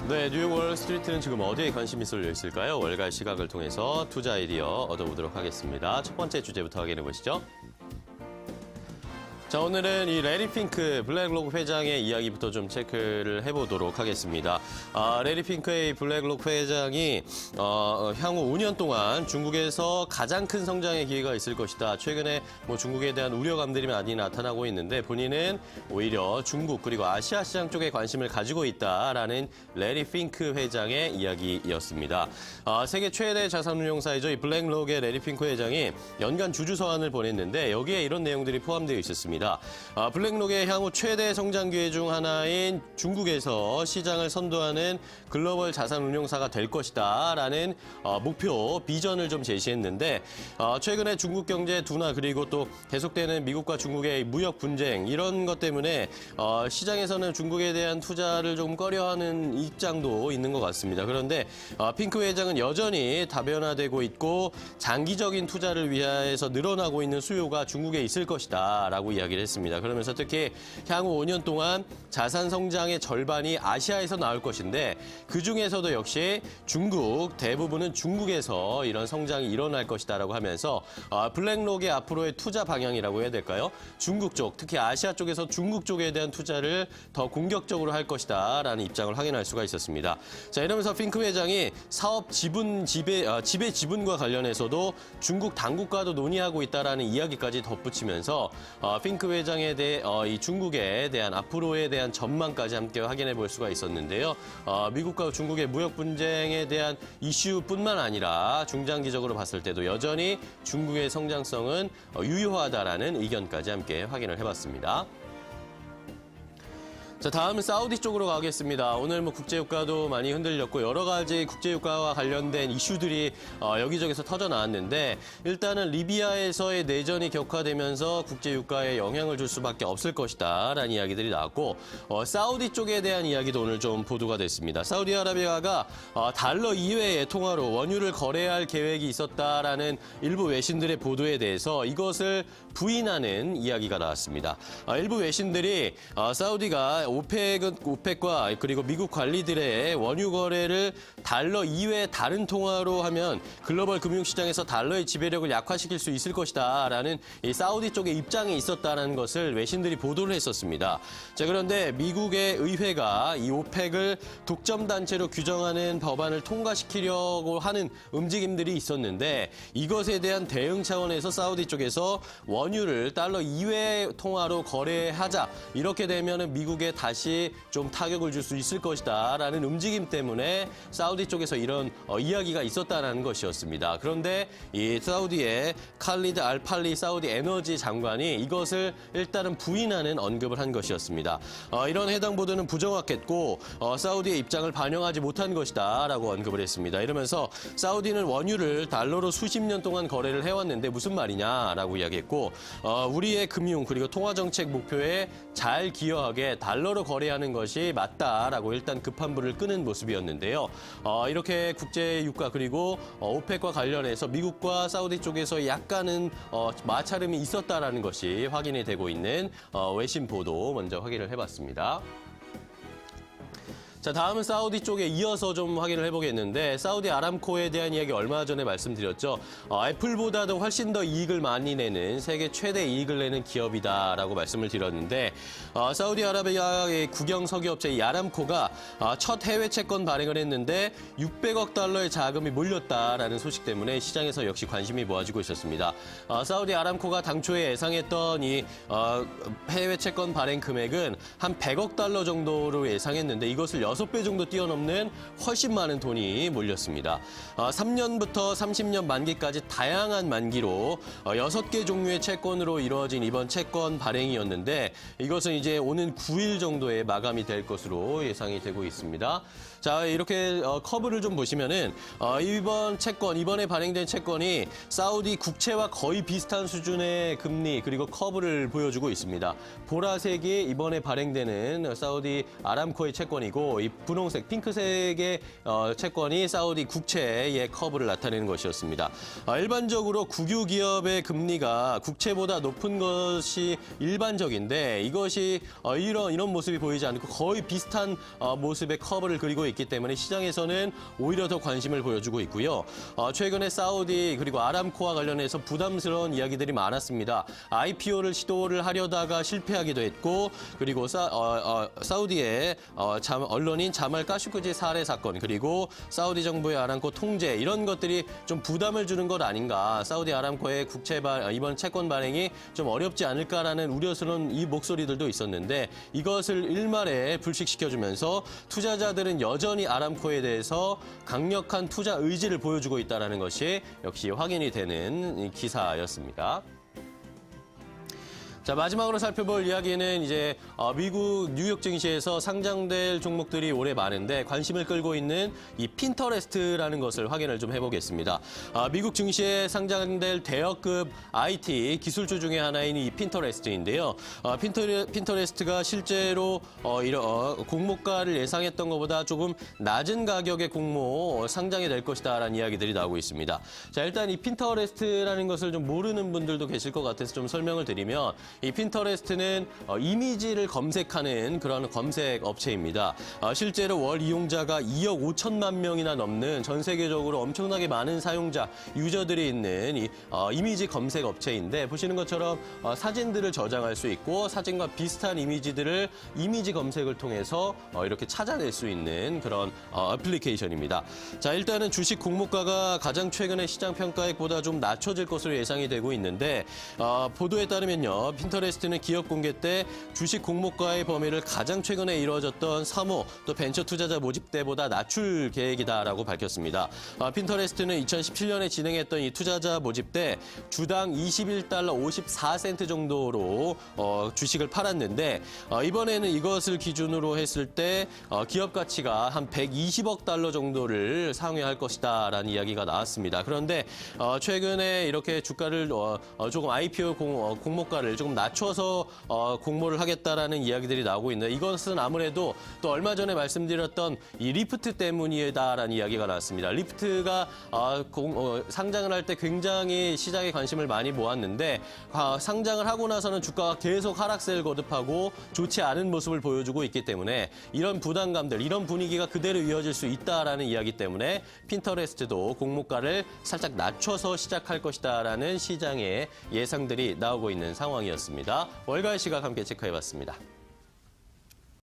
네, 뉴욕 월스트리트는 지금 어디에 관심이 쏠려 있을까요? 월간 시각을 통해서 투자 아이디어 얻어보도록 하겠습니다. 첫 번째 주제부터 확인해 보시죠. 자, 오늘은 이 레리 핑크 블랙록 회장의 이야기부터 좀 체크를 해보도록 하겠습니다. 레리 핑크의 블랙록 회장이 향후 5년 동안 중국에서 가장 큰 성장의 기회가 있을 것이다. 최근에 뭐 중국에 대한 우려감들이 많이 나타나고 있는데 본인은 오히려 중국 그리고 아시아 시장 쪽에 관심을 가지고 있다라는 레리 핑크 회장의 이야기였습니다. 세계 최대 자산운용사이죠. 이 블랙록의 레리 핑크 회장이 연간 주주 서한을 보냈는데 여기에 이런 내용들이 포함되어 있었습니다. 블랙록의 향후 최대 성장 기회 중 하나인 중국에서 시장을 선도하는 글로벌 자산운용사가 될 것이다라는 목표, 비전을 좀 제시했는데 최근에 중국 경제 둔화 그리고 또 계속되는 미국과 중국의 무역 분쟁 이런 것 때문에 시장에서는 중국에 대한 투자를 좀 꺼려하는 입장도 있는 것 같습니다. 그런데 핑크 회장은 여전히 다변화되고 있고 장기적인 투자를 위해서 늘어나고 있는 수요가 중국에 있을 것이다라고 이야기를 했습니다. 그러면서 특히 향후 5년 동안 자산 성장의 절반이 아시아에서 나올 것인데 그중에서도 역시 중국, 대부분은 중국에서 이런 성장이 일어날 것이다라고 하면서 블랙록의 앞으로의 투자 방향이라고 해야 될까요? 중국 쪽, 특히 아시아 쪽에서 중국 쪽에 대한 투자를 더 공격적으로 할 것이다라는 입장을 확인할 수가 있었습니다. 자, 이러면서 핑크 회장이 사업 지배 지분과 관련해서도 중국 당국과도 논의하고 있다라는 이야기까지 덧붙이면서 핑크 회장에 대해 이 중국에 대한 앞으로에 대한 전망까지 함께 확인해 볼 수가 있었는데요. 미국과 중국의 무역 분쟁에 대한 이슈뿐만 아니라 중장기적으로 봤을 때도 여전히 중국의 성장성은 유효하다라는 의견까지 함께 확인을 해봤습니다. 자, 다음은 사우디 쪽으로 가겠습니다. 오늘 뭐 국제유가도 많이 흔들렸고 여러 가지 국제유가와 관련된 이슈들이 여기저기서 터져 나왔는데 일단은 리비아에서의 내전이 격화되면서 국제유가에 영향을 줄 수밖에 없을 것이다라는 이야기들이 나왔고 사우디 쪽에 대한 이야기도 오늘 좀 보도가 됐습니다. 사우디아라비아가 달러 이외의 통화로 원유를 거래할 계획이 있었다라는 일부 외신들의 보도에 대해서 이것을 부인하는 이야기가 나왔습니다. 일부 외신들이 사우디가 오펙과 그리고 미국 관리들의 원유 거래를 달러 이외의 다른 통화로 하면 글로벌 금융시장에서 달러의 지배력을 약화시킬 수 있을 것이다라는 이 사우디 쪽의 입장이 있었다는 것을 외신들이 보도를 했었습니다. 자, 그런데 미국의 의회가 이 오펙을 독점단체로 규정하는 법안을 통과시키려고 하는 움직임들이 있었는데 이것에 대한 대응 차원에서 사우디 쪽에서 원유를 달러 이외의 통화로 거래하자 이렇게 되면은 미국에 다시 좀 타격을 줄 수 있을 것이다라는 움직임 때문에 사우디 쪽에서 이런 이야기가 있었다는 것이었습니다. 그런데 이 사우디의 칼리드 알팔리 사우디 에너지 장관이 이것을 일단은 부인하는 언급을 한 것이었습니다. 이런 해당 보도는 부정확했고 사우디의 입장을 반영하지 못한 것이다라고 언급을 했습니다. 이러면서 사우디는 원유를 달러로 수십 년 동안 거래를 해왔는데 무슨 말이냐라고 이야기했고 우리의 금융 그리고 통화정책 목표에 잘 기여하게 달러로 거래하는 것이 맞다라고 일단 급한 불을 끄는 모습이었는데요. 이렇게 국제유가 그리고 오펙과 관련해서 미국과 사우디 쪽에서 약간은 마찰음이 있었다라는 것이 확인이 되고 있는 외신 보도 먼저 확인을 해봤습니다. 자, 다음은 사우디 쪽에 이어서 좀 확인을 해보겠는데 사우디 아람코에 대한 이야기 얼마 전에 말씀드렸죠. 애플보다도 훨씬 더 이익을 많이 내는 세계 최대 이익을 내는 기업이다라고 말씀을 드렸는데 사우디아라비아의 국영 석유업체 이 아람코가 첫 해외 채권 발행을 했는데 600억 달러의 자금이 몰렸다라는 소식 때문에 시장에서 역시 관심이 모아지고 있었습니다. 사우디 아람코가 당초에 예상했던 이 해외 채권 발행 금액은 한 100억 달러 정도로 예상했는데 이것을 6배 정도 뛰어넘는 훨씬 많은 돈이 몰렸습니다. 3년부터 30년 만기까지 다양한 만기로 6개 종류의 채권으로 이루어진 이번 채권 발행이었는데 이것은 이제 오는 9일 정도에 마감이 될 것으로 예상이 되고 있습니다. 자, 이렇게 커브를 좀 보시면은 이번에 발행된 채권이 사우디 국채와 거의 비슷한 수준의 금리 그리고 커브를 보여주고 있습니다. 보라색이 이번에 발행되는 사우디 아람코의 채권이고 이 분홍색, 핑크색의 채권이 사우디 국채의 커브를 나타내는 것이었습니다. 일반적으로 국유 기업의 금리가 국채보다 높은 것이 일반적인데 이것이 이런 모습이 보이지 않고 거의 비슷한 모습의 커브를 그리고 있기 때문에 시장에서는 오히려 더 관심을 보여주고 있고요. 최근에 사우디 그리고 아람코와 관련해서 부담스러운 이야기들이 많았습니다. IPO를 시도를 하려다가 실패하기도 했고 그리고 사우디의 언론인 자말 카슈크지 살해 사건 그리고 사우디 정부의 아람코 통제 이런 것들이 좀 부담을 주는 것 아닌가. 사우디 아람코의 이번 채권 발행이 좀 어렵지 않을까라는 우려스러운 이 목소리들도 있었는데 이것을 일말에 불식시켜주면서 투자자들은 여전히 아람코에 대해서 강력한 투자 의지를 보여주고 있다는 것이 역시 확인이 되는 기사였습니다. 자, 마지막으로 살펴볼 이야기는 이제 미국 뉴욕 증시에서 상장될 종목들이 올해 많은데 관심을 끌고 있는 이 핀터레스트라는 것을 확인을 좀 해보겠습니다. 미국 증시에 상장될 대여급 IT 기술주 중에 하나인 이 핀터레스트인데요. 핀터레스트가 실제로 공모가를 예상했던 것보다 조금 낮은 가격의 공모 상장이 될 것이다라는 이야기들이 나오고 있습니다. 자, 일단 이 핀터레스트라는 것을 좀 모르는 분들도 계실 것 같아서 좀 설명을 드리면 이 핀터레스트는 이미지를 검색하는 그런 검색 업체입니다. 실제로 월 이용자가 2억 5천만 명이나 넘는 전 세계적으로 엄청나게 많은 사용자, 유저들이 있는 이 이미지 검색 업체인데 보시는 것처럼 사진들을 저장할 수 있고 사진과 비슷한 이미지들을 이미지 검색을 통해서 이렇게 찾아낼 수 있는 그런 애플리케이션입니다. 자, 일단은 주식 공모가가 가장 최근에 시장 평가액보다 좀 낮춰질 것으로 예상이 되고 있는데 보도에 따르면요. 핀터레스트는 기업 공개 때 주식 공모가의 범위를 가장 최근에 이루어졌던 3호 또 벤처 투자자 모집 때보다 낮출 계획이다라고 밝혔습니다. 핀터레스트는 2017년에 진행했던 이 투자자 모집 때 주당 21달러 54센트 정도로 주식을 팔았는데 이번에는 이것을 기준으로 했을 때 기업 가치가 한 120억 달러 정도를 상회할 것이다라는 이야기가 나왔습니다. 그런데 최근에 이렇게 주가를 조금 IPO 공모가를 조금 낮춰서 공모를 하겠다라는 이야기들이 나오고 있는데 이것은 아무래도 또 얼마 전에 말씀드렸던 이 리프트 때문이다라는 이야기가 나왔습니다. 리프트가 상장을 할 때 굉장히 시장에 관심을 많이 모았는데 상장을 하고 나서는 주가가 계속 하락세를 거듭하고 좋지 않은 모습을 보여주고 있기 때문에 이런 부담감들, 이런 분위기가 그대로 이어질 수 있다라는 이야기 때문에 핀터레스트도 공모가를 살짝 낮춰서 시작할 것이다라는 시장의 예상들이 나오고 있는 상황이었습니다. 월가의 시각 함께 체크해봤습니다.